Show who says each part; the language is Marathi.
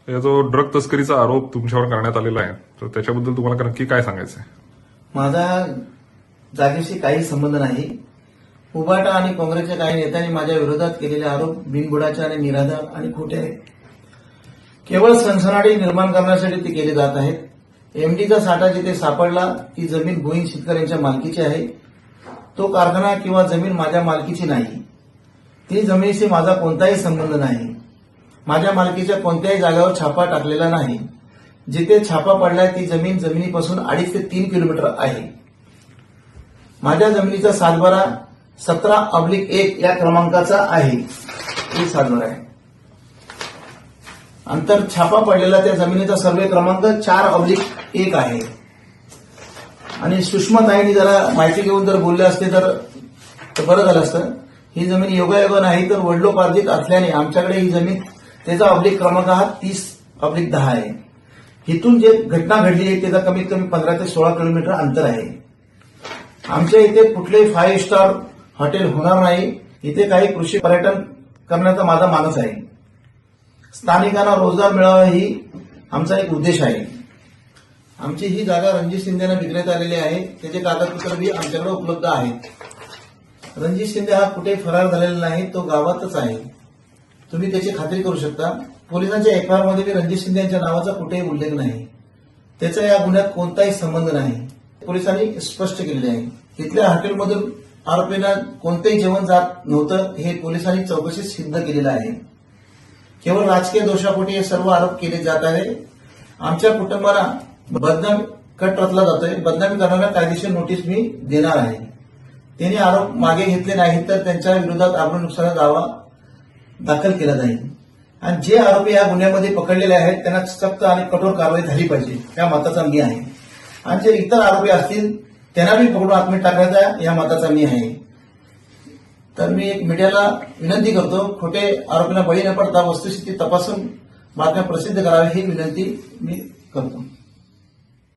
Speaker 1: या जो ड्रग तस्करीचा आरोप तुमच्यावर करण्यात आलेला आहे तर त्याच्याबद्दल तुम्हाला नक्की काय सांगायचं आहे?
Speaker 2: माझा जागेशी काही संबंध नाही. उबाटा आणि काँग्रेसच्या काही नेत्यांनी माझ्या विरोधात केलेले आरोप बिनबुडाचे आणि निराधार आणि खोटे आहेत. केवळ सनसनाटी निर्माण करण्यासाठी ते केले जात आहेत. एमडीचा साठा जिथे सापडला ती जमीन भोईन शेतकऱ्यांच्या मालकीची आहे. तो कारखाना किंवा जमीन माझ्या मालकीची नाही. ती जमिनीशी माझा कोणताही संबंध नाही. माझ्या मालकीच्या कोणत्याही जागेवर छापा टाकलेला नाही. जिथे छापा पडलाय ती जमीन जमिनीपासून 2.5 ते 3 किलोमीटर आहे. माझ्या जमिनीचा सातबारा 17/1 या क्रमांकाचा आहे. ही सातबारा आहे. अंतर छापा पडलेला त्या जमिनीचा सर्वे क्रमांक 4/1 आहे. आणि सुषमाताईंनी जरा माहिती घेऊन जर बोलले असते तर बरं झालं असतं. ही जमीन योगायोग नाही तर वडिलोपार्जित असल्याने आमच्याकडे ही जमीन त्याचा अब्लिक क्रमांक हा 30/10 आहे. इथून जे घटना घडली आहे त्याचा कमीत कमी 15 ते 16 किलोमीटर अंतर आहे. आमच्या इथे कुठलेही 5 स्टार हॉटेल होणार नाही. इथे काही कृषी पर्यटन करण्याचा माझा मानस आहे. स्थानिकांना रोजगार मिळावा ही आमचा एक उद्देश आहे. आमची ही जागा रणजित शिंदेना विकण्यात आलेली आहे. त्याचे कागदपत्र आमच्याकडे उपलब्ध आहेत. रणजित शिंदे हा कुठे फरार झालेला नाही. तो गावातच आहे. तुम्ही त्याची खात्री करू शकता. पोलिसांच्या एफआयआर मध्ये रणजित शिंदे यांच्या नावाचा कुठेही उल्लेख नाही. त्याचा या गुन्ह्यात कोणताही संबंध नाही. पोलिसांनी स्पष्ट केलेले आहे. तिथल्या हॉटेलमधून आरोपींना कोणतेही जेवण जात नव्हतं हे पोलिसांनी चौकशीत सिद्ध केलेलं आहे. केवळ राजकीय दोषापोटी हे सर्व आरोप केले जात आहे. आमच्या कुटुंबाला बदनामी कट रचला जातोय. बदनामी करणाऱ्या कायदेशीर नोटीस मी देणार आहे. त्यांनी आरोप मागे घेतले नाहीत तर त्यांच्या विरोधात आबरू नुकसानाचा दावा दाखल केला जाईल. आणि जे आरोपी या गुन्ह्यामध्ये पकडलेले आहेत त्यांना सक्त आणि कठोर कारवाई झाली पाहिजे या मताचा मी आहे. आणि जे इतर आरोपी असतील त्यांना बी पकडून आत्महत्या टाकायचा या मताचा मी आहे. तर मी एक मीडियाला विनंती करतो, खोटे आरोपींना बळी न पडता वस्तुस्थिती तपासून बातम्या प्रसिद्ध कराव्या ही विनंती मी करतो.